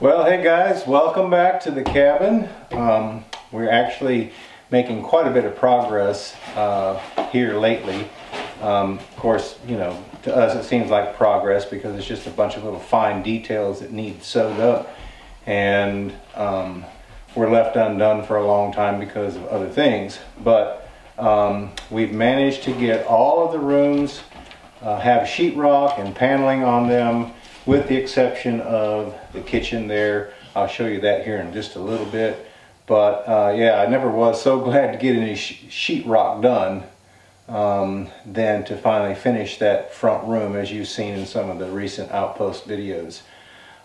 Well, hey guys, welcome back to the cabin. We're actually making quite a bit of progress here lately. Of course, you know, to us it seems like progress because it's just a bunch of little fine details that need sewed up, and we're left undone for a long time because of other things. But we've managed to get all of the rooms have sheetrock and paneling on them, with the exception of the kitchen there. I'll show you that here in just a little bit. But yeah, I never was so glad to get any sheetrock done than to finally finish that front room, as you've seen in some of the recent Outpost videos.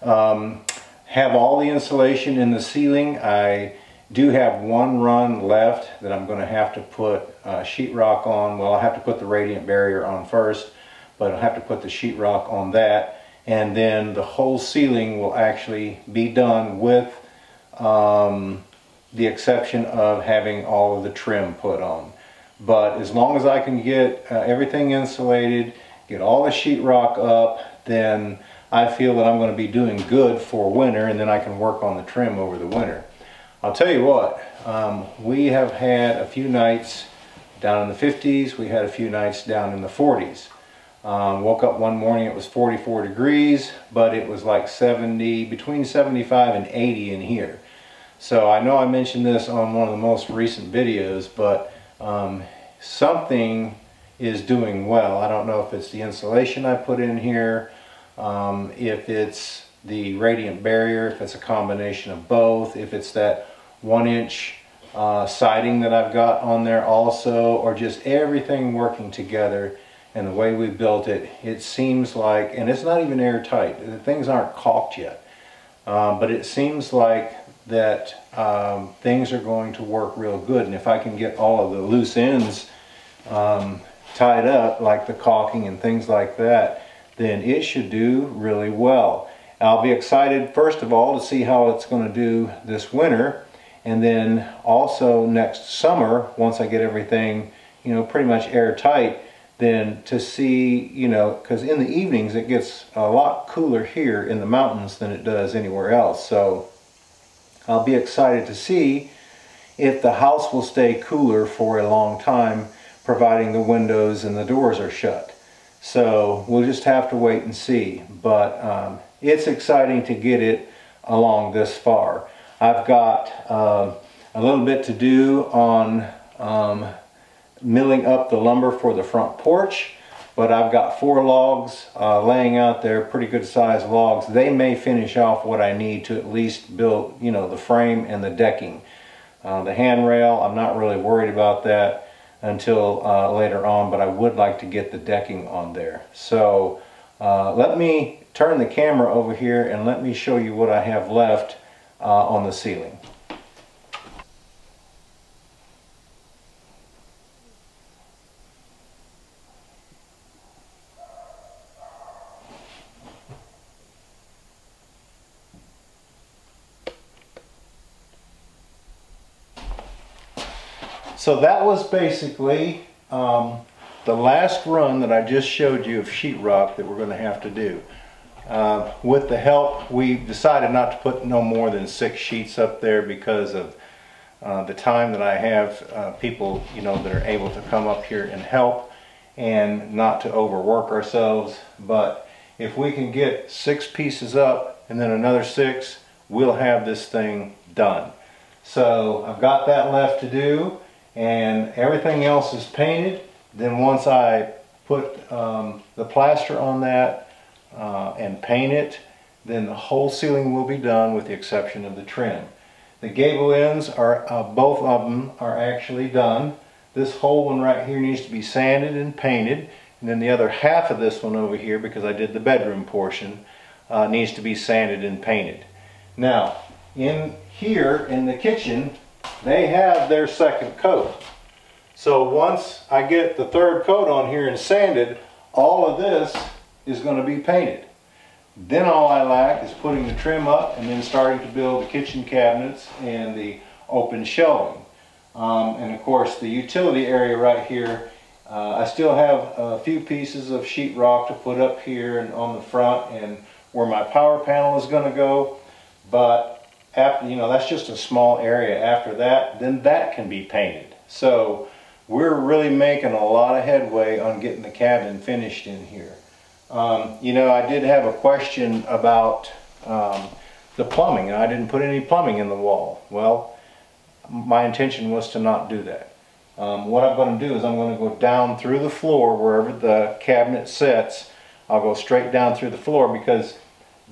Have all the insulation in the ceiling. I do have one run left that I'm going to have to put sheetrock on. Well, I'll have to put the radiant barrier on first, but I'll have to put the sheetrock on that. And then the whole ceiling will actually be done with the exception of having all of the trim put on. But as long as I can get everything insulated, get all the sheetrock up, then I feel that I'm going to be doing good for winter, and then I can work on the trim over the winter. I'll tell you what, we have had a few nights down in the 50s, we had a few nights down in the 40s. Woke up one morning, it was 44 degrees, but it was like between 75 and 80 in here. So I know I mentioned this on one of the most recent videos, but something is doing well. I don't know if it's the insulation I put in here, if it's the radiant barrier, if it's a combination of both, if it's that 1-inch siding that I've got on there also, or just everything working together. And the way we built it, it seems like, and it's not even airtight, the things aren't caulked yet, but it seems like that things are going to work real good. And if I can get all of the loose ends tied up, like the caulking and things like that, then it should do really well. I'll be excited, first of all, to see how it's going to do this winter, and then also next summer, once I get everything, you know, pretty much airtight, then to see, you know, because in the evenings it gets a lot cooler here in the mountains than it does anywhere else. So I'll be excited to see if the house will stay cooler for a long time, providing the windows and the doors are shut. So we'll just have to wait and see. But it's exciting to get it along this far. I've got a little bit to do on milling up the lumber for the front porch, but I've got 4 logs laying out there, pretty good sized logs. They may finish off what I need to at least build, you know, the frame and the decking. The handrail, I'm not really worried about that until later on, but I would like to get the decking on there. So let me turn the camera over here and let me show you what I have left on the ceiling. So that was basically the last run that I just showed you of sheetrock that we're going to have to do. With the help, we decided not to put no more than 6 sheets up there because of the time that I have people, you know, that are able to come up here and help, and not to overwork ourselves. But if we can get 6 pieces up and then another 6, we'll have this thing done. So I've got that left to do, and everything else is painted. Then once I put the plaster on that and paint it, then the whole ceiling will be done with the exception of the trim. The gable ends are, both of them are actually done. This whole one right here needs to be sanded and painted, and then the other half of this one over here, because I did the bedroom portion, needs to be sanded and painted. Now, in here in the kitchen, they have their second coat. So once I get the 3rd coat on here and sanded, all of this is going to be painted. Then all I lack is putting the trim up and then starting to build the kitchen cabinets and the open shelving. And of course the utility area right here, I still have a few pieces of sheetrock to put up here and on the front and where my power panel is going to go. but after, you know, that's just a small area. After that, then that can be painted. So we're really making a lot of headway on getting the cabin finished in here. You know, I did have a question about the plumbing, and I didn't put any plumbing in the wall. Well, my intention was to not do that. What I'm going to do is I'm going to go down through the floor wherever the cabinet sits. I'll go straight down through the floor, because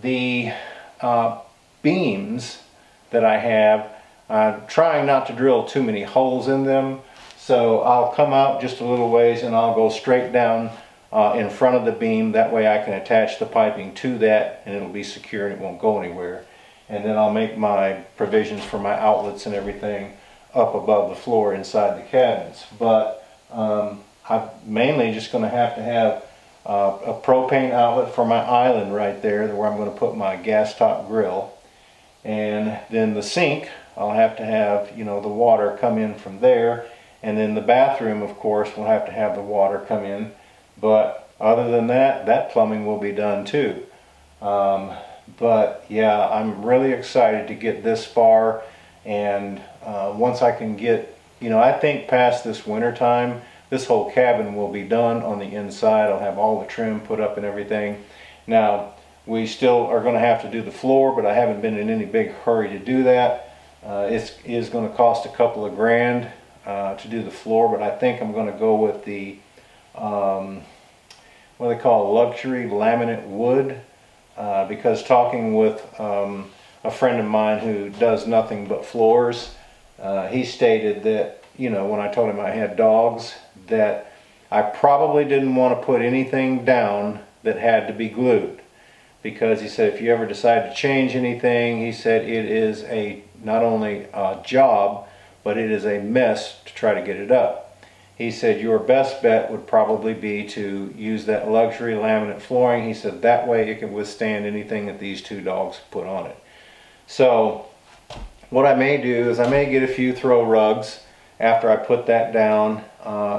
the beams that I have, I'm trying not to drill too many holes in them. So I'll come out just a little ways and I'll go straight down in front of the beam. That way I can attach the piping to that and it'll be secure and it won't go anywhere. And then I'll make my provisions for my outlets and everything up above the floor inside the cabinets. But I'm mainly just going to have a propane outlet for my island right there, where I'm going to put my gas top grill. And then the sink, I'll have to have, you know, the water come in from there. And then the bathroom, of course, will have to have the water come in. But other than that, that plumbing will be done too. But yeah, I'm really excited to get this far. And once I can get, you know, I think past this winter time, this whole cabin will be done on the inside. I'll have all the trim put up and everything. Now, we still are going to have to do the floor, but I haven't been in any big hurry to do that. It is going to cost a couple of grand to do the floor, but I think I'm going to go with the what they call luxury laminate wood, because talking with a friend of mine who does nothing but floors, he stated that, you know, when I told him I had dogs, that I probably didn't want to put anything down that had to be glued, because he said if you ever decide to change anything, he said it is not only a job, but it is a mess to try to get it up. He said your best bet would probably be to use that luxury laminate flooring. He said that way it can withstand anything that these two dogs put on it. So what I may do is I may get a few throw rugs after I put that down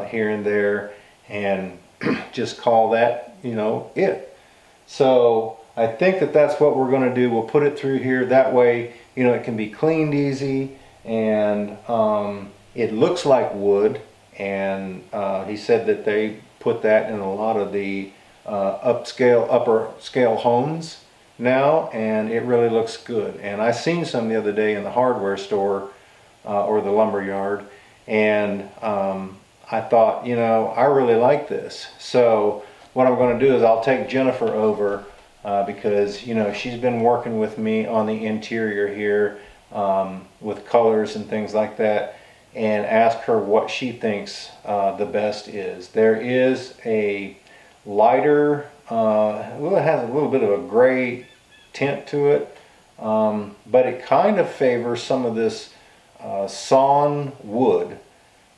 here and there, and just call that, you know, it. So I think that that's what we're going to do. We'll put it through here. That way, you know, it can be cleaned easy, and it looks like wood. And he said that they put that in a lot of the upper scale homes now, and it really looks good. And I seen some the other day in the hardware store or the lumber yard, and I thought, you know, I really like this. So what I'm going to do is I'll take Jennifer over because, you know, she's been working with me on the interior here with colors and things like that, and ask her what she thinks the best is. There is a lighter, well, it has a little bit of a gray tint to it, but it kind of favors some of this sawn wood.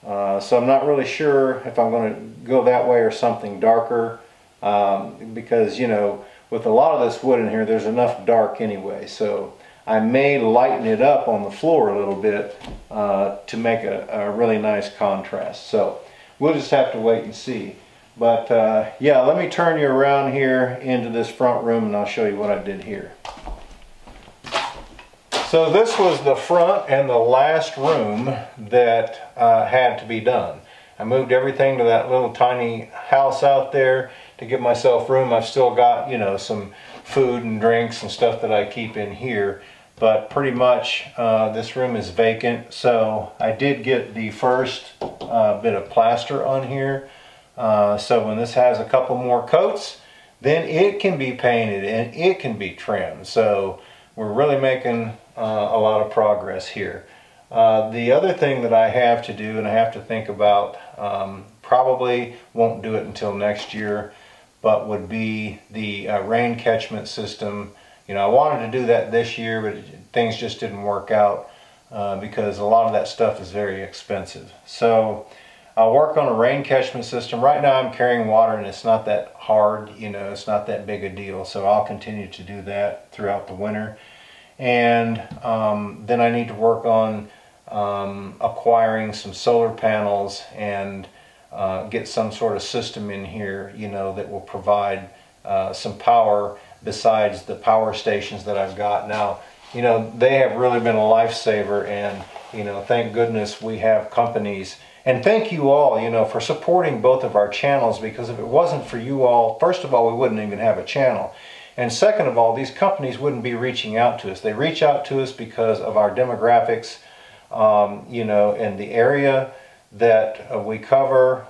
So I'm not really sure if I'm going to go that way or something darker, because, you know, with a lot of this wood in here, there's enough dark anyway. So I may lighten it up on the floor a little bit to make a really nice contrast. So we'll just have to wait and see. But yeah, let me turn you around here into this front room and I'll show you what I did here. So this was the front and the last room that had to be done. I moved everything to that little tiny house out there to give myself room. I've still got, you know, some food and drinks and stuff that I keep in here, but pretty much this room is vacant. So I did get the first bit of plaster on here. So when this has a couple more coats, then it can be painted and it can be trimmed. So we're really making a lot of progress here. The other thing that I have to do and I have to think about, probably won't do it until next year, but would be the rain catchment system. You know, I wanted to do that this year, but things just didn't work out because a lot of that stuff is very expensive. So I'll work on a rain catchment system. Right now I'm carrying water and it's not that hard, you know, it's not that big a deal. So I'll continue to do that throughout the winter. And then I need to work on acquiring some solar panels and get some sort of system in here, you know, that will provide some power besides the power stations that I've got. Now, you know, they have really been a lifesaver, and, you know, thank goodness we have companies. And thank you all, you know, for supporting both of our channels, because if it wasn't for you all, first of all, we wouldn't even have a channel. And second of all, these companies wouldn't be reaching out to us. They reach out to us because of our demographics, you know, in the area that we cover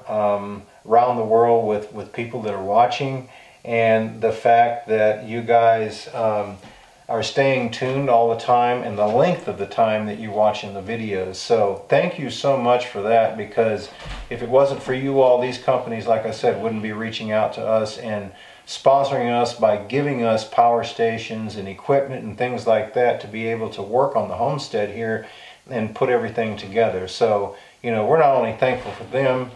around the world with people that are watching, and the fact that you guys are staying tuned all the time, and the length of the time that you're watching the videos. So thank you so much for that, because if it wasn't for you all, these companies, like I said, wouldn't be reaching out to us and sponsoring us by giving us power stations and equipment and things like that to be able to work on the homestead here and put everything together. So, you know, we're not only thankful for them,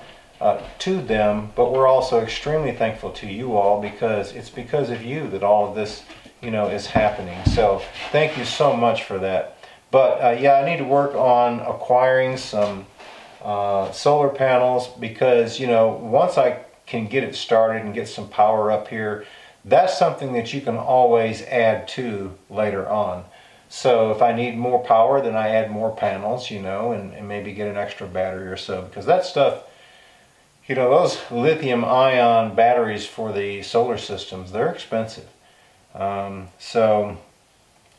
to them, but we're also extremely thankful to you all, because it's because of you that all of this, you know, is happening. So thank you so much for that. But yeah, I need to work on acquiring some solar panels, because, you know, once I can get it started and get some power up here, that's something that you can always add to later on. So if I need more power, then I add more panels, you know, and maybe get an extra battery or so, because that stuff, you know, those lithium ion batteries for the solar systems, they're expensive. So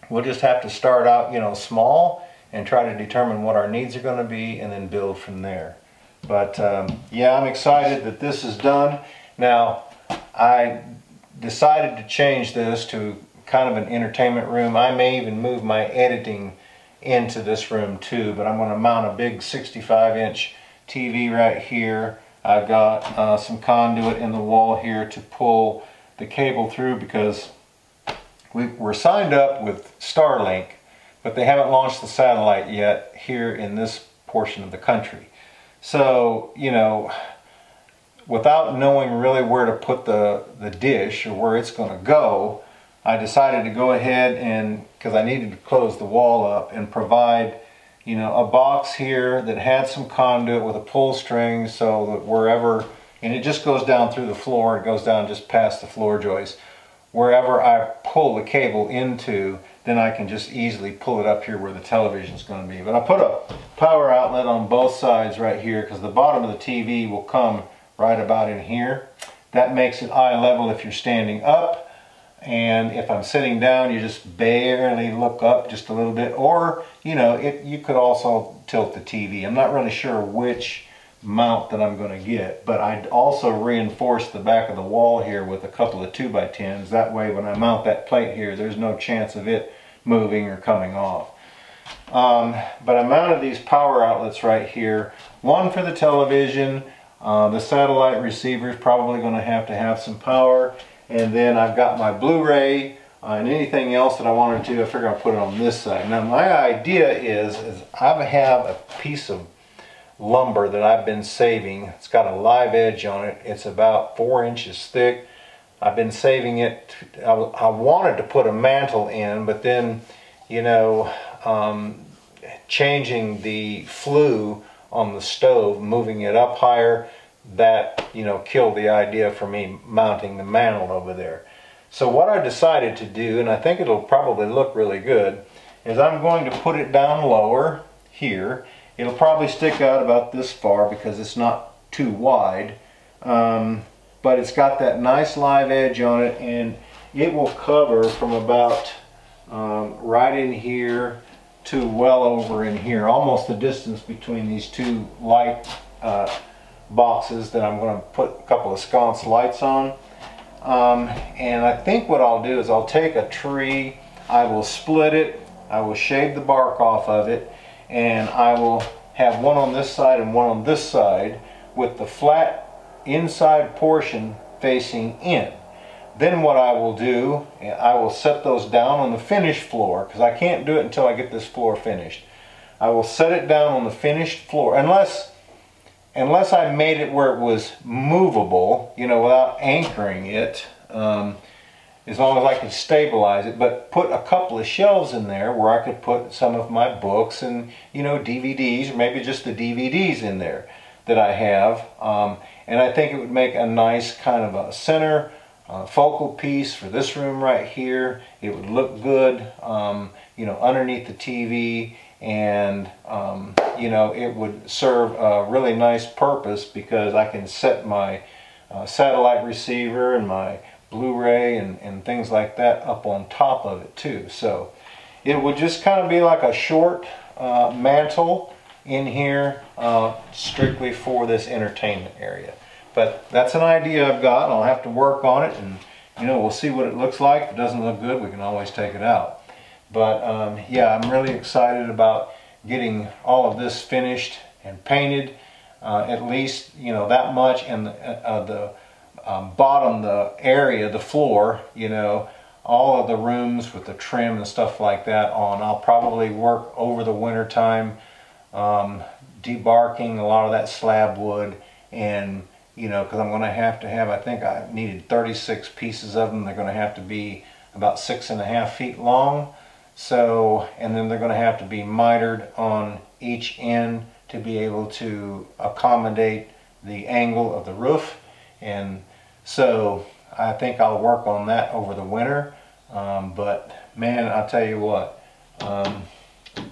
we'll just have to start out, you know, small and try to determine what our needs are going to be, and then build from there. But yeah, I'm excited that this is done. Now, I decided to change this to kind of an entertainment room. I may even move my editing into this room too, but I'm going to mount a big 65-inch TV right here. I've got some conduit in the wall here to pull the cable through, because we're signed up with Starlink, but they haven't launched the satellite yet here in this portion of the country. So, you know, without knowing really where to put the dish or where it's going to go, I decided to go ahead and, because I needed to close the wall up, and provide, you know, a box here that had some conduit with a pull string, so that wherever, and it just goes down through the floor, it goes down just past the floor joist. Wherever I pull the cable into, then I can just easily pull it up here where the television is going to be. But I put a power outlet on both sides right here, because the bottom of the TV will come right about in here. That makes it eye level if you're standing up. And if I'm sitting down, you just barely look up just a little bit. Or, you know, you could also tilt the TV. I'm not really sure which mount that I'm going to get, but I'd also reinforce the back of the wall here with a couple of 2x10s. That way when I mount that plate here, there's no chance of it moving or coming off. But I mounted these power outlets right here. One for the television. The satellite receiver is probably going to have some power. And then I've got my Blu-ray and anything else that I wanted to, I figure I'll put it on this side. Now my idea is I have a piece of lumber that I've been saving. It's got a live edge on it. It's about 4 inches thick. I've been saving it. I wanted to put a mantle in, but then, you know, changing the flue on the stove, moving it up higher, that, you know, killed the idea for me mounting the mantle over there. So what I decided to do, and I think it'll probably look really good, is I'm going to put it down lower here. It'll probably stick out about this far because it's not too wide, but it's got that nice live edge on it, and it will cover from about right in here to well over in here, almost the distance between these two light boxes that I'm going to put a couple of sconce lights on. And I think what I'll do is I'll take a tree, I will split it, I will shave the bark off of it, and I will have one on this side and one on this side with the flat inside portion facing in. Then what I will do, I will set those down on the finished floor, because I can't do it until I get this floor finished. I will set it down on the finished floor, unless I made it where it was movable, you know, without anchoring it, as long as I could stabilize it, but put a couple of shelves in there where I could put some of my books and, you know, DVDs, or maybe just the DVDs in there that I have. And I think it would make a nice kind of a center focal piece for this room right here. It would look good, you know, underneath the TV, and you know, it would serve a really nice purpose because I can set my satellite receiver and my Blu-ray and things like that up on top of it too. So it would just kind of be like a short mantle in here, strictly for this entertainment area. But that's an idea I've got. I'll have to work on it, and you know, we'll see what it looks like. If it doesn't look good, we can always take it out. But yeah, I'm really excited about getting all of this finished and painted, at least, you know, that much, and the bottom, the area, the floor, you know, all of the rooms with the trim and stuff like that on. I'll probably work over the winter time, debarking a lot of that slab wood, and you know, because I'm going to have, I think I needed 36 pieces of them. They're going to have to be about 6.5 feet long. So, and then they're going to have to be mitered on each end to be able to accommodate the angle of the roof. And so I think I'll work on that over the winter. But man, I'll tell you what,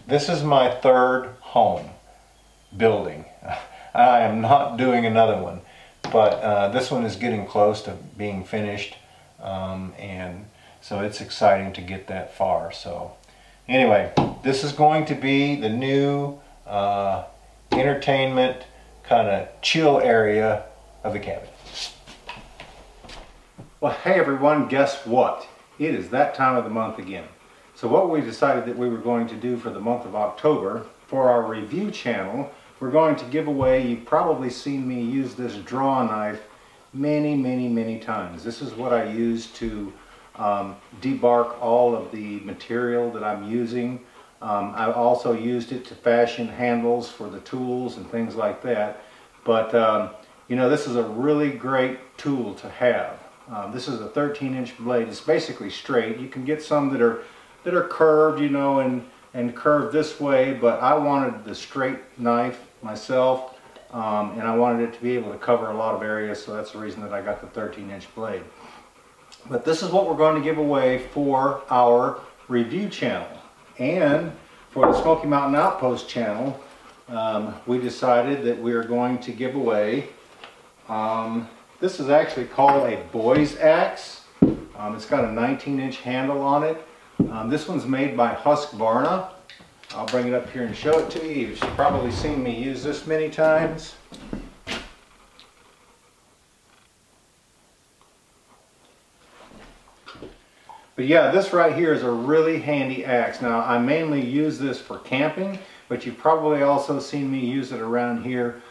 this is my third home building. I am not doing another one, but this one is getting close to being finished, and so it's exciting to get that far. So anyway, this is going to be the new entertainment kind of chill area of the cabin. Well, hey everyone, guess what? It is that time of the month again. So what we decided that we were going to do for the month of October, for our review channel, we're going to give away, you've probably seen me use this draw knife many times. This is what I use to debark all of the material that I'm using. I've also used it to fashion handles for the tools and things like that. But you know, this is a really great tool to have. This is a 13-inch blade. It's basically straight. You can get some that are curved, you know, and curved this way, but I wanted the straight knife myself, and I wanted it to be able to cover a lot of areas, so that's the reason that I got the 13-inch blade. But this is what we're going to give away for our review channel. And for the Smoky Mountain Outpost channel, we decided that we are going to give away, this is actually called a boy's axe. It's got a 19-inch handle on it. This one's made by Husqvarna. I'll bring it up here and show it to you. You've probably seen me use this many times. But yeah, this right here is a really handy axe. Now, I mainly use this for camping, but you've probably also seen me use it around here,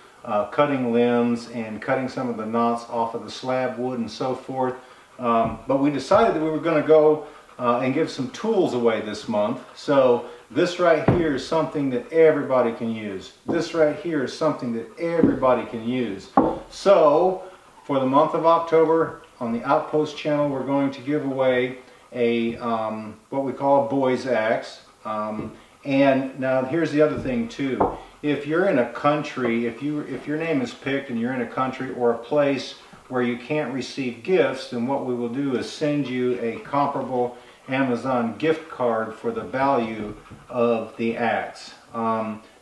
cutting limbs and cutting some of the knots off of the slab wood and so forth. But we decided that we were going to go and give some tools away this month. So this right here is something that everybody can use. This right here is something that everybody can use. So for the month of October on the Outpost channel, we're going to give away a what we call a boy's axe. And now here's the other thing too. If you're in a country, if your name is picked and you're in a country or a place where you can't receive gifts, then what we will do is send you a comparable Amazon gift card for the value of the axe,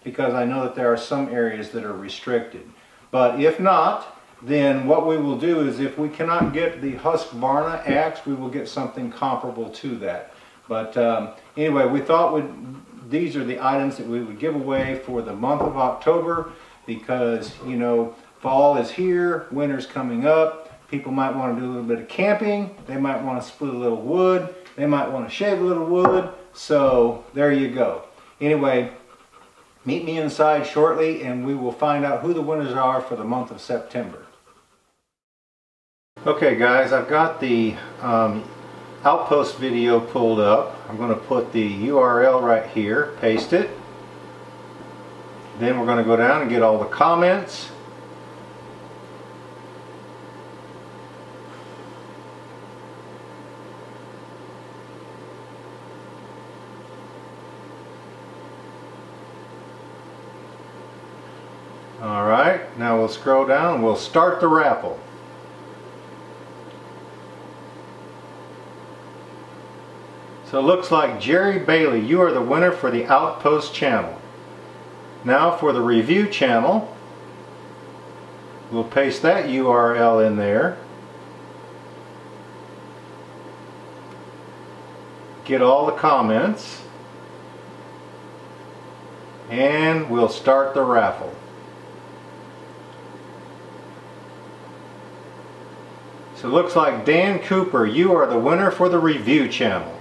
because I know that there are some areas that are restricted. But if not, then what we will do is, if we cannot get the Husqvarna axe, we will get something comparable to that. But anyway, we thought these are the items that we would give away for the month of October, because, you know, fall is here, winter's coming up, people might want to do a little bit of camping, they might want to split a little wood, they might want to shave a little wood, so there you go. Anyway, meet me inside shortly and we will find out who the winners are for the month of September. Okay guys, I've got the Outpost video pulled up. I'm going to put the URL right here, paste it. Then we're going to go down and get all the comments. Alright, now we'll scroll down and we'll start the raffle. So it looks like Jerry Bailey, you are the winner for the Outpost channel. Now for the review channel, we'll paste that URL in there. Get all the comments. And we'll start the raffle. So it looks like Dan Cooper, you are the winner for the review channel.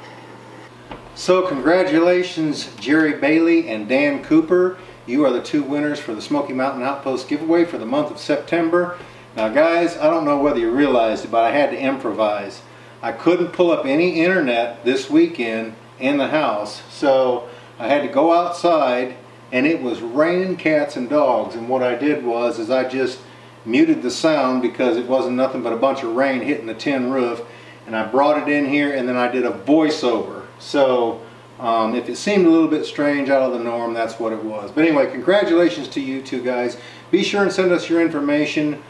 So congratulations Jerry Bailey and Dan Cooper. You are the two winners for the Smoky Mountain Outpost giveaway for the month of September. Now guys, I don't know whether you realized it, but I had to improvise. I couldn't pull up any internet this weekend in the house, so I had to go outside, and it was raining cats and dogs, and what I did was I just muted the sound because it wasn't nothing but a bunch of rain hitting the tin roof, and I brought it in here and then I did a voiceover. So if it seemed a little bit strange, out of the norm, that's what it was. But anyway, congratulations to you two guys. Be sure and send us your information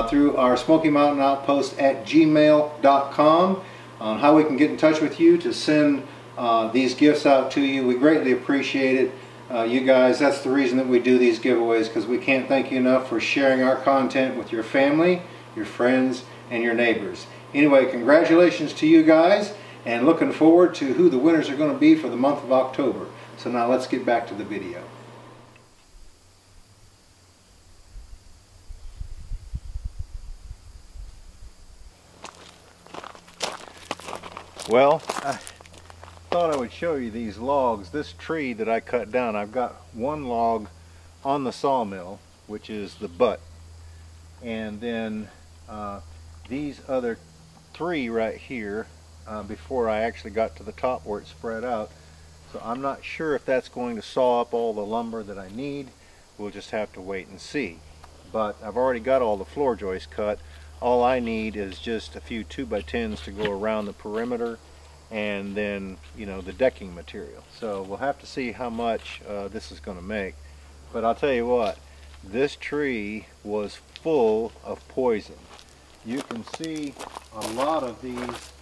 through our Smoky Mountain Outpost at gmail.com on how we can get in touch with you to send these gifts out to you. We greatly appreciate it. You guys, that's the reason that we do these giveaways, because we can't thank you enough for sharing our content with your family, your friends, and your neighbors. Anyway, congratulations to you guys, and looking forward to who the winners are going to be for the month of October. So now let's get back to the video. Well, I thought I would show you these logs. This tree that I cut down, I've got one log on the sawmill, which is the butt, and then these other three right here before I actually got to the top where it spread out. So I'm not sure if that's going to saw up all the lumber that I need. We'll just have to wait and see. But I've already got all the floor joists cut. All I need is just a few 2x10s to go around the perimeter, and then, you know, the decking material. So we'll have to see how much this is going to make. But I'll tell you what, this tree was full of poison. You can see a lot of these,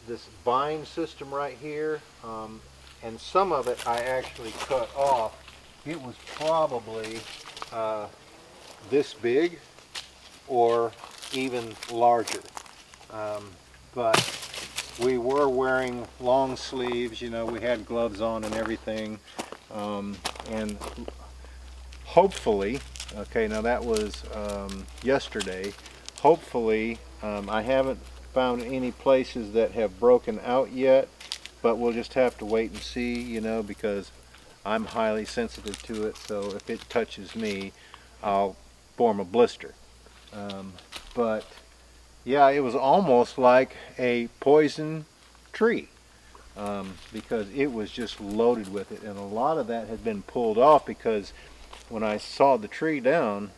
this vine system right here, and some of it I actually cut off. It was probably this big or even larger. But we were wearing long sleeves, you know, we had gloves on and everything, and hopefully, okay, now that was yesterday, hopefully I haven't found any places that have broken out yet, but we'll just have to wait and see, you know, because I'm highly sensitive to it, so if it touches me, I'll form a blister. But yeah, it was almost like a poison tree, because it was just loaded with it, and a lot of that had been pulled off because when I sawed the tree down,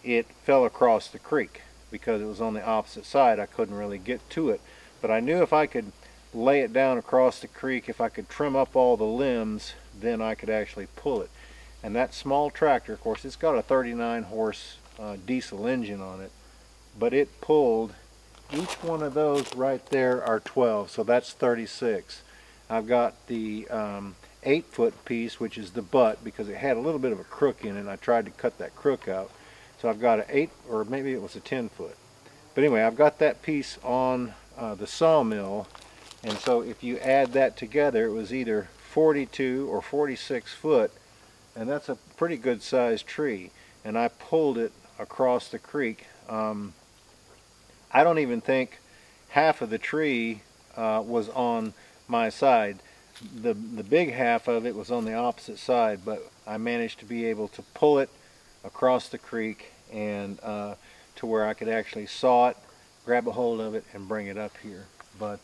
it fell across the creek because it was on the opposite side. I couldn't really get to it, but I knew if I could lay it down across the creek, if I could trim up all the limbs, then I could actually pull it. And that small tractor, of course, it's got a 39 horse diesel engine on it, but it pulled, each one of those right there are 12, so that's 36. I've got the 8-foot piece, which is the butt, because it had a little bit of a crook in it, and I tried to cut that crook out. So I've got an 8, or maybe it was a 10-foot. But anyway, I've got that piece on the sawmill, and so if you add that together, it was either 42 or 46 foot, and that's a pretty good sized tree. And I pulled it across the creek. I don't even think half of the tree was on my side. The big half of it was on the opposite side, but I managed to be able to pull it across the creek and to where I could actually saw it, grab a hold of it, and bring it up here. But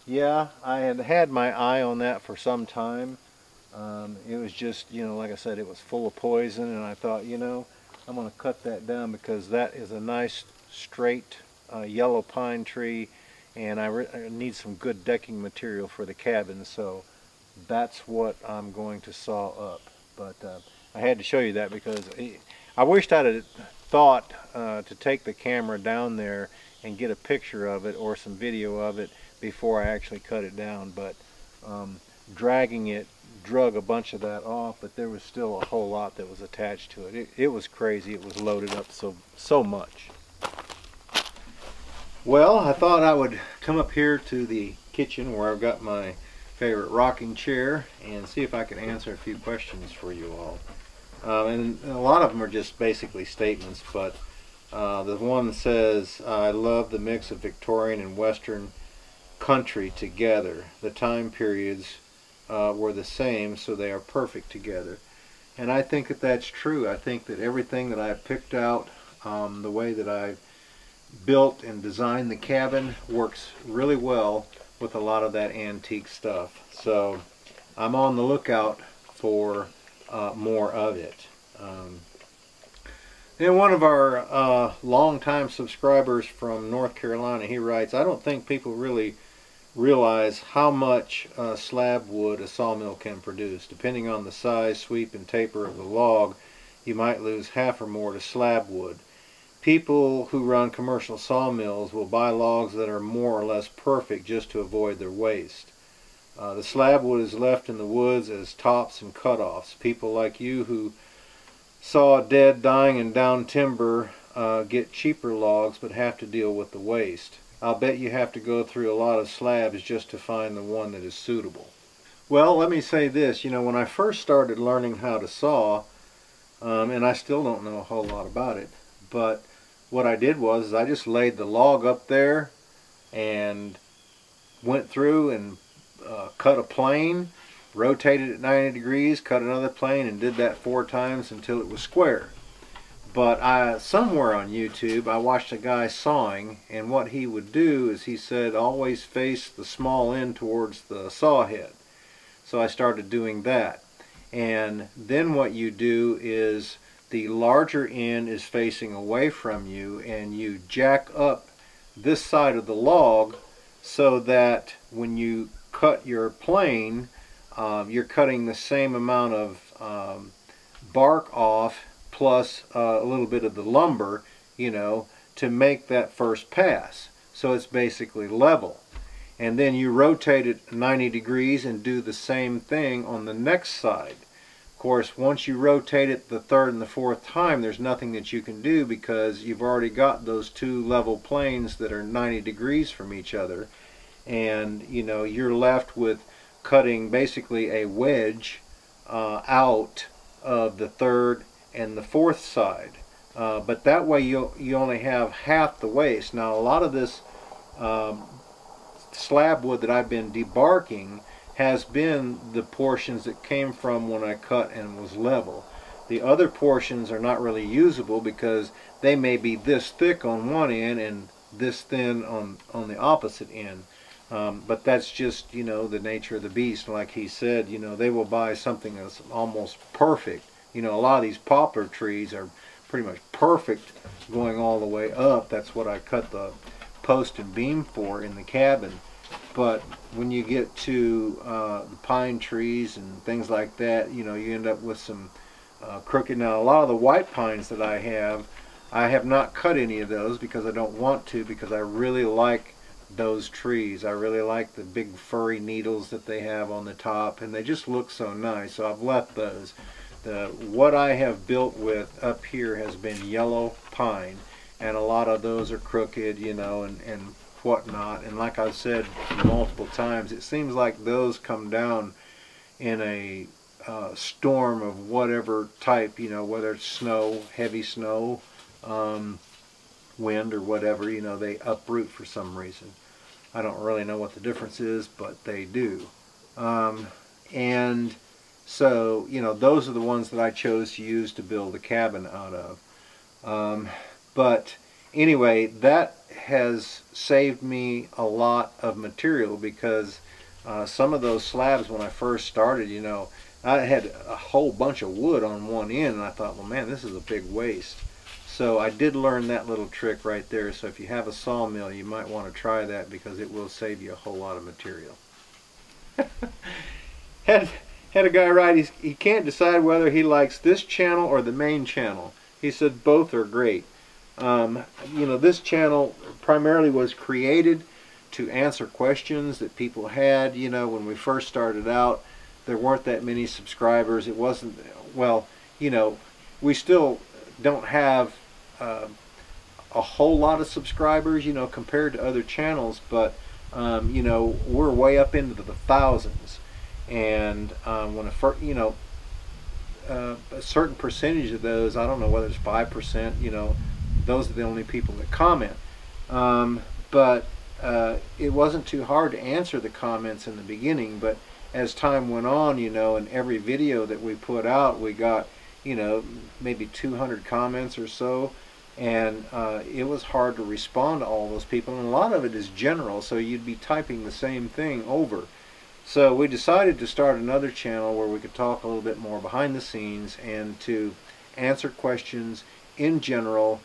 yeah, I had had my eye on that for some time. It was just, you know, like I said, it was full of poison, and I thought, you know, I'm going to cut that down because that is a nice straight yellow pine tree, and I need some good decking material for the cabin, so that's what I'm going to saw up. But I had to show you that because I wished I'd have thought to take the camera down there and get a picture of it or some video of it before I actually cut it down. But dragging it drug a bunch of that off, but there was still a whole lot that was attached to it. It was crazy. It was loaded up so much. Well, I thought I would come up here to the kitchen where I've got my favorite rocking chair and see if I can answer a few questions for you all. And a lot of them are just basically statements, but the one says, I love the mix of Victorian and Western country together. The time periods were the same, so they are perfect together. And I think that that's true. I think that everything that I picked out, the way that I built and designed the cabin, works really well with a lot of that antique stuff. So I'm on the lookout for more of it. And one of our longtime subscribers from North Carolina, he writes, I don't think people really realize how much slab wood a sawmill can produce. Depending on the size, sweep, and taper of the log, you might lose half or more to slab wood. People who run commercial sawmills will buy logs that are more or less perfect just to avoid their waste. The slab wood is left in the woods as tops and cutoffs. People like you who saw dead, dying, and down timber get cheaper logs but have to deal with the waste. I'll bet you have to go through a lot of slabs just to find the one that is suitable. Well, let me say this. You know, when I first started learning how to saw, and I still don't know a whole lot about it, but what I did was I just laid the log up there and went through and cut a plane, rotated it 90 degrees, cut another plane, and did that 4 times until it was square. But somewhere on YouTube I watched a guy sawing, and what he would do is he said always face the small end towards the saw head. So I started doing that. And then what you do is the larger end is facing away from you, and you jack up this side of the log so that when you cut your plane, you're cutting the same amount of bark off plus a little bit of the lumber, you know, to make that first pass. So it's basically level. And then you rotate it 90 degrees and do the same thing on the next side. Of course, once you rotate it the 3rd and the 4th time, there's nothing that you can do because you've already got those 2 level planes that are 90 degrees from each other. And, you know, you're left with cutting basically a wedge out of the 3rd and the 4th side. But that way you only have half the waste. Now, a lot of this slab wood that I've been debarking has been the portions that came from when I cut and was level. The other portions are not really usable because they may be this thick on one end and this thin on the opposite end. But that's just, you know, the nature of the beast. Like he said, you know, they will buy something that's almost perfect. You know, a lot of these poplar trees are pretty much perfect going all the way up. That's what I cut the post and beam for in the cabin. But when you get to the pine trees and things like that, you know, you end up with some crooked. Now, a lot of the white pines that I have not cut any of those because I don't want to, because I really like those trees. I really like the big furry needles that they have on the top, and they just look so nice, so I've left those. What I have built with up here has been yellow pine, and a lot of those are crooked, you know, and whatnot. And like I've said multiple times, it seems like those come down in a storm of whatever type, you know, whether it's snow, heavy snow, wind or whatever, you know, they uproot for some reason. I don't really know what the difference is, but they do. And so, you know, those are the ones that I chose to use to build the cabin out of. But anyway, that has saved me a lot of material because some of those slabs when I first started, you know, I had a whole bunch of wood on one end, and I thought, well, man, this is a big waste. So I did learn that little trick right there. So if you have a sawmill, you might want to try that because it will save you a whole lot of material. Had a guy write, he can't decide whether he likes this channel or the main channel. He said both are great. You know, this channel primarily was created to answer questions that people had. You know, when we first started out, there weren't that many subscribers. It wasn't, well, you know, we still don't have a whole lot of subscribers, you know, compared to other channels, but you know, we're way up into the thousands. And when you know, a certain percentage of those, I don't know whether it's 5%, you know, those are the only people that comment. But it wasn't too hard to answer the comments in the beginning, but as time went on, you know, in every video that we put out, we got, you know, maybe 200 comments or so, and it was hard to respond to all those people, and a lot of it is general, so you'd be typing the same thing over. So we decided to start another channel where we could talk a little bit more behind the scenes and to answer questions in general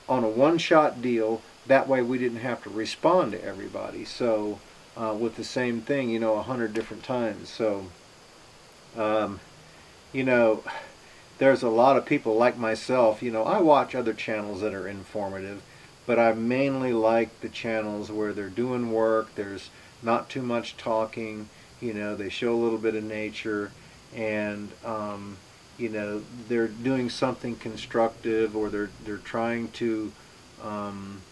on a one-shot deal. That way we didn't have to respond to everybody, so with the same thing, you know, 100 different times. So you know, there's a lot of people like myself, you know, I watch other channels that are informative, but I mainly like the channels where they're doing work, there's not too much talking, you know, they show a little bit of nature, and you know, they're doing something constructive, or they're trying to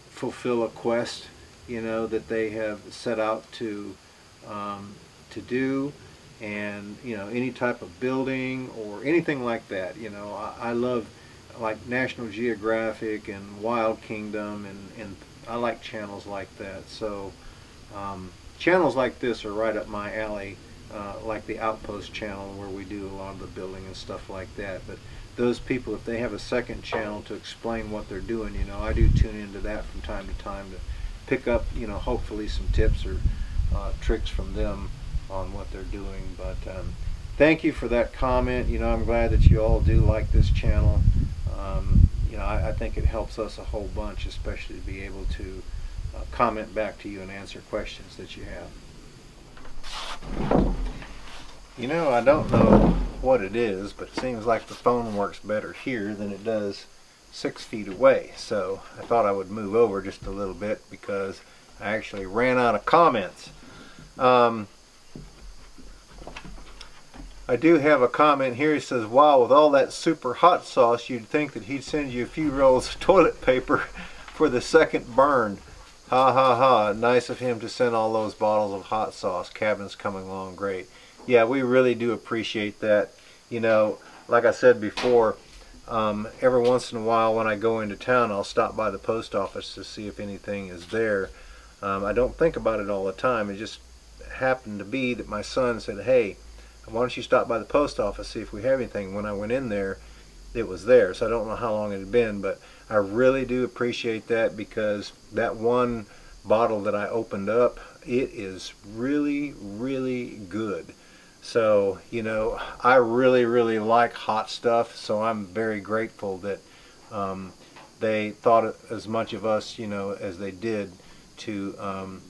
fulfill a quest, you know, that they have set out to do. And you know, any type of building or anything like that, you know, I love like National Geographic and Wild Kingdom, and I like channels like that. So channels like this are right up my alley, like the Outpost channel, where we do a lot of the building and stuff like that. But those people, if they have a second channel to explain what they're doing, you know, I do tune into that from time to time to pick up, you know, hopefully some tips or tricks from them on what they're doing. But thank you for that comment. You know, I'm glad that you all do like this channel. You know, I think it helps us a whole bunch, especially to be able to comment back to you and answer questions that you have. You know, I don't know what it is, but it seems like the phone works better here than it does 6 feet away. So I thought I would move over just a little bit because I actually ran out of comments. I do have a comment here. He says, wow, with all that super hot sauce, you'd think that he'd send you a few rolls of toilet paper for the second burn. Ha ha ha. Nice of him to send all those bottles of hot sauce. Cabin's coming along great. Yeah, we really do appreciate that. You know, like I said before, every once in a while when I go into town, I'll stop by the post office to see if anything is there. I don't think about it all the time. It just happened to be that my son said, hey, why don't you stop by the post office, see if we have anything. When I went in there, it was there. So I don't know how long it had been, but I really do appreciate that, because that one bottle that I opened up, it is really, really good. So, you know, I really, really like hot stuff, so I'm very grateful that they thought as much of us, you know, as they did to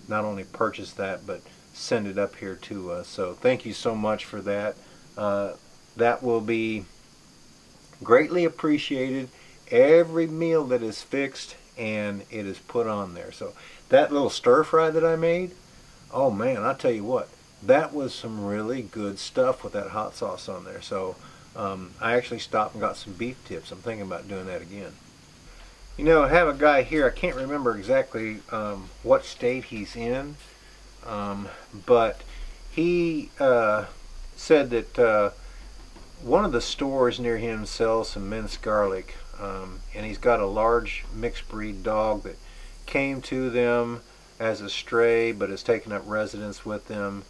not only purchase that, but send it up here to us. So thank you so much for that. That will be greatly appreciated. Every meal that is fixed and it is put on there. So that little stir fry that I made, oh man, I'll tell you what, that was some really good stuff with that hot sauce on there. So I actually stopped and got some beef tips. I'm thinking about doing that again. You know, I have a guy here, I can't remember exactly what state he's in, but he said that one of the stores near him sells some minced garlic, and he's got a large mixed breed dog that came to them as a stray but has taken up residence with them.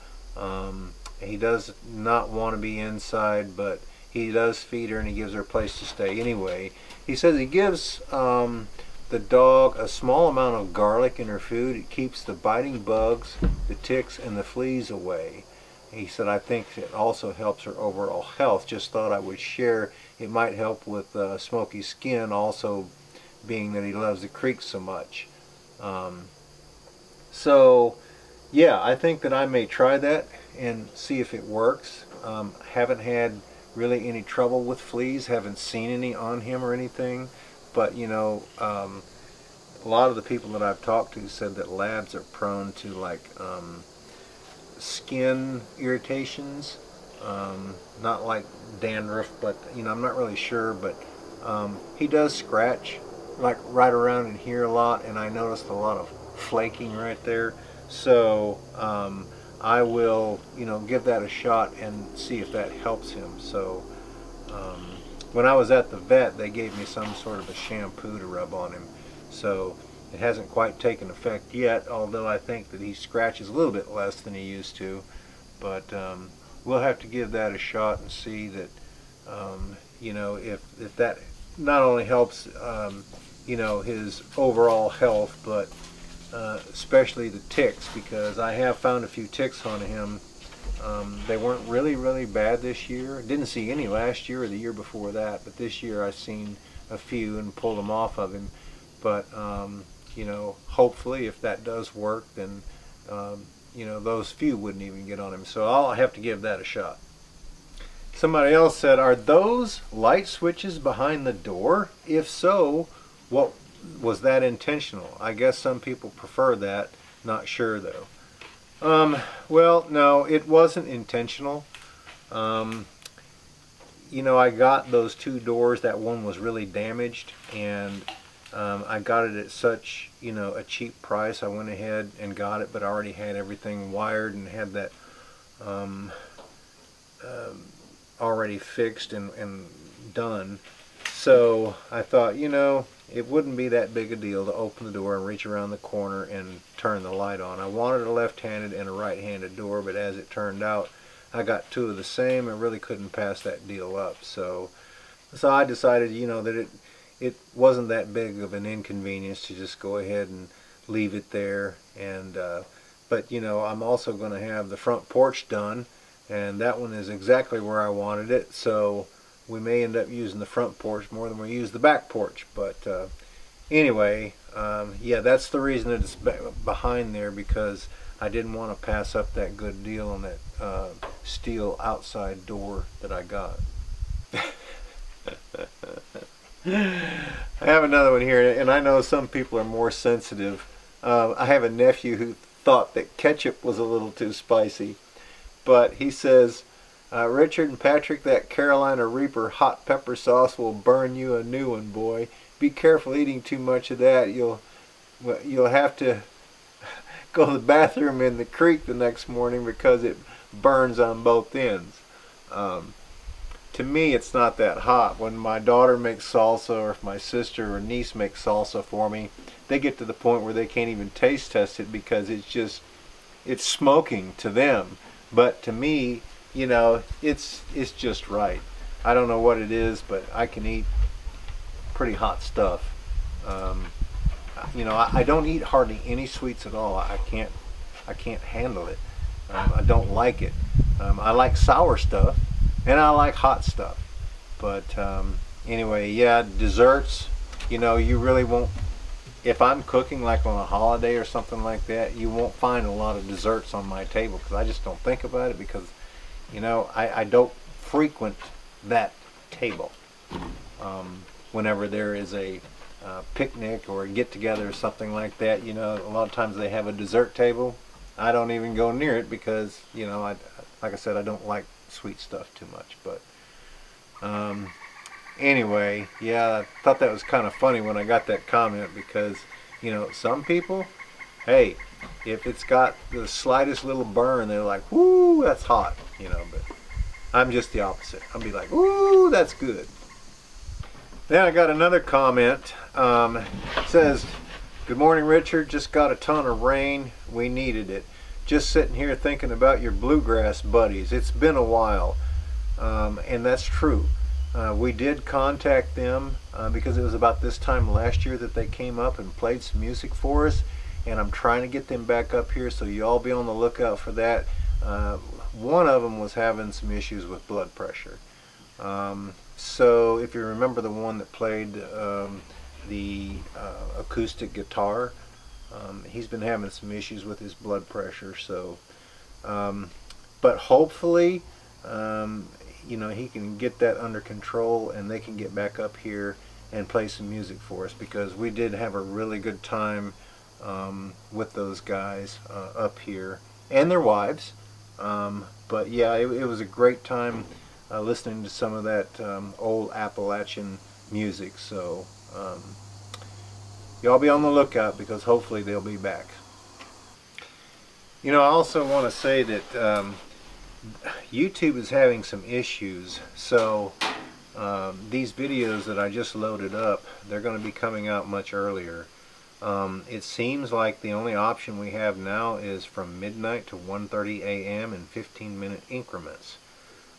He does not want to be inside, but he does feed her and he gives her a place to stay anyway. He says he gives the dog a small amount of garlic in her food. It keeps the biting bugs, the ticks, and the fleas away. He said, I think it also helps her overall health. Just thought I would share. It might help with smoky skin, also being that he loves the creek so much. So yeah, I think that I may try that and see if it works. Haven't had really any trouble with fleas, haven't seen any on him or anything. but you know, a lot of the people that I've talked to said that labs are prone to like skin irritations, not like dandruff, but you know, I'm not really sure, but he does scratch like right around in here a lot, and I noticed a lot of flaking right there. So I will, you know, give that a shot and see if that helps him. So when I was at the vet, they gave me some sort of a shampoo to rub on him. So it hasn't quite taken effect yet, although I think that he scratches a little bit less than he used to. But we'll have to give that a shot and see that, you know, if that not only helps, you know, his overall health, but especially the ticks, because I have found a few ticks on him. They weren't really bad this year. Didn't see any last year or the year before that, but this year I've seen a few and pulled them off of him. But you know, hopefully if that does work, then you know, those few wouldn't even get on him. So I'll have to give that a shot. Somebody else said, are those light switches behind the door? If so, what was that intentional? I guess some people prefer that. Not sure though. Well, no, it wasn't intentional. You know, I got those two doors. That one was really damaged, and I got it at such, you know, a cheap price. I went ahead and got it, but I already had everything wired and had that already fixed and done. So I thought, you know, it wouldn't be that big a deal to open the door and reach around the corner and turn the light on. I wanted a left-handed and a right-handed door, but as it turned out, I got two of the same and really couldn't pass that deal up. So I decided, you know, that it wasn't that big of an inconvenience to just go ahead and leave it there. And but you know, I'm also going to have the front porch done, and that one is exactly where I wanted it. So we may end up using the front porch more than we use the back porch. But anyway, yeah, that's the reason that it's behind there, because I didn't want to pass up that good deal on that steel outside door that I got. I have another one here, and I know some people are more sensitive. I have a nephew who thought that ketchup was a little too spicy, but he says, Richard and Patrick, that Carolina Reaper hot pepper sauce will burn you a new one, boy. Be careful eating too much of that. You'll have to go to the bathroom in the creek the next morning because it burns on both ends. To me, it's not that hot. When my daughter makes salsa, or if my sister or niece makes salsa for me, they get to the point where they can't even taste test it because it's smoking to them. But to me, you know, it's just right. I don't know what it is, but I can eat pretty hot stuff. You know, I don't eat hardly any sweets at all. I can't handle it. I don't like it. I like sour stuff, and I like hot stuff. But anyway, yeah, desserts, you know, you really won't, if I'm cooking like on a holiday or something like that, you won't find a lot of desserts on my table, because I just don't think about it, because, you know, I don't frequent that table. Whenever there is a picnic or a get-together or something like that, you know, a lot of times they have a dessert table. I don't even go near it because, you know, like I said, I don't like sweet stuff too much. But anyway, yeah, I thought that was kind of funny when I got that comment, because, you know, some people, hey, if it's got the slightest little burn, they're like, whoo, that's hot, you know. But I'm just the opposite. I'll be like, whoo, that's good. Then I got another comment. It says, good morning, Richard. Just got a ton of rain. We needed it. Just sitting here thinking about your bluegrass buddies. It's been a while. And that's true. We did contact them because it was about this time last year that they came up and played some music for us. And I'm trying to get them back up here, so you all be on the lookout for that. One of them was having some issues with blood pressure. So if you remember the one that played the acoustic guitar, he's been having some issues with his blood pressure. So, but hopefully, you know, he can get that under control and they can get back up here and play some music for us, because we did have a really good time with those guys up here and their wives. But yeah, it was a great time listening to some of that old Appalachian music. So y'all be on the lookout, because hopefully they'll be back. You know, I also want to say that YouTube is having some issues, so these videos that I just loaded up, they're going to be coming out much earlier. It seems like the only option we have now is from midnight to 1:30 a.m. in 15-minute increments.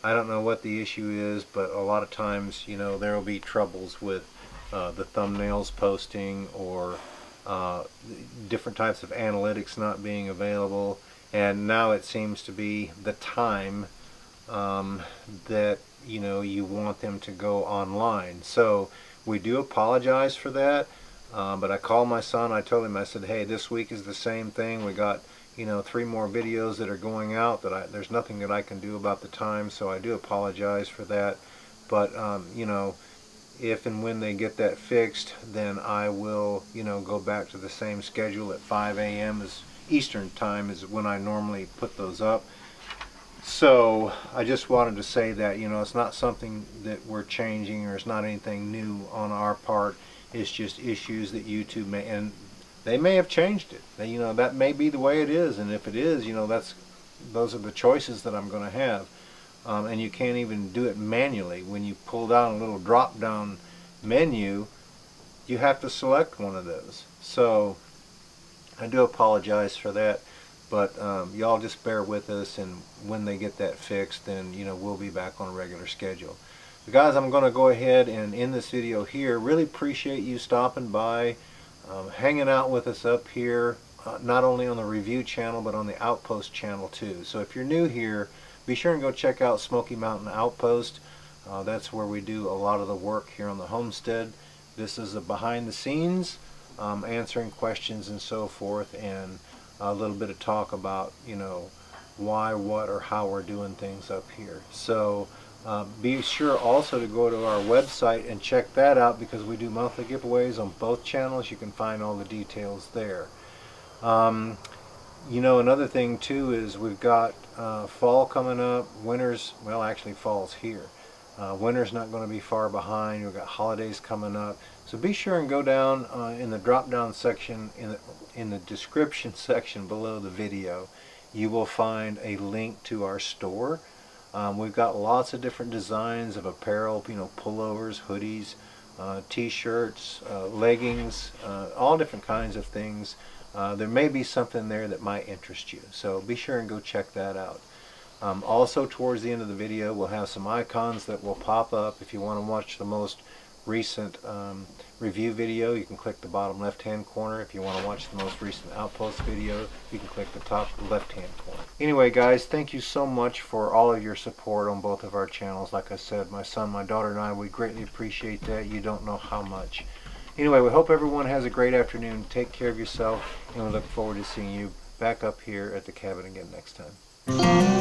I don't know what the issue is, but a lot of times, you know, there will be troubles with the thumbnails posting, or different types of analytics not being available. And now it seems to be the time that, you know, you want them to go online. So we do apologize for that. But I called my son. I told him, I said, hey, this week is the same thing. We got, you know, 3 more videos that are going out. There's nothing that I can do about the time, so I do apologize for that. But you know, if and when they get that fixed, then I will, you know, go back to the same schedule at 5 a.m. as Eastern time is when I normally put those up. So I just wanted to say that, you know, it's not something that we're changing, or it's not anything new on our part. It's just issues that YouTube may, and they may have changed it. They, you know, that may be the way it is, and if it is, you know, those are the choices that I'm going to have. And you can't even do it manually. When you pull down a little drop down menu, you have to select one of those. So I do apologize for that, but y'all just bear with us, and when they get that fixed, then, you know, we'll be back on a regular schedule. But guys, I'm going to go ahead and end this video here. Really appreciate you stopping by, hanging out with us up here, not only on the review channel, but on the Outpost channel too. So if you're new here, be sure and go check out Smoky Mountain Outpost. That's where we do a lot of the work here on the homestead. This is a behind the scenes, answering questions and so forth, and a little bit of talk about, you know, why, what, or how we're doing things up here. So be sure also to go to our website and check that out, because we do monthly giveaways on both channels. You can find all the details there. You know, another thing too is we've got fall coming up. Winter's, well, actually fall's here. Winter's not going to be far behind. We've got holidays coming up. So be sure and go down in the drop down section, in the description section below the video. You will find a link to our store. We've got lots of different designs of apparel, you know, pullovers, hoodies, t-shirts, leggings, all different kinds of things. There may be something there that might interest you, so be sure and go check that out. Also, towards the end of the video, we'll have some icons that will pop up. If you want to watch the most recent review video, you can click the bottom left hand corner. If you want to watch the most recent Outpost video, you can click the top left hand corner. Anyway guys, thank you so much for all of your support on both of our channels. Like I said, my son, my daughter, and I, we greatly appreciate that. You don't know how much. Anyway, we hope everyone has a great afternoon. Take care of yourself, and we look forward to seeing you back up here at the cabin again next time.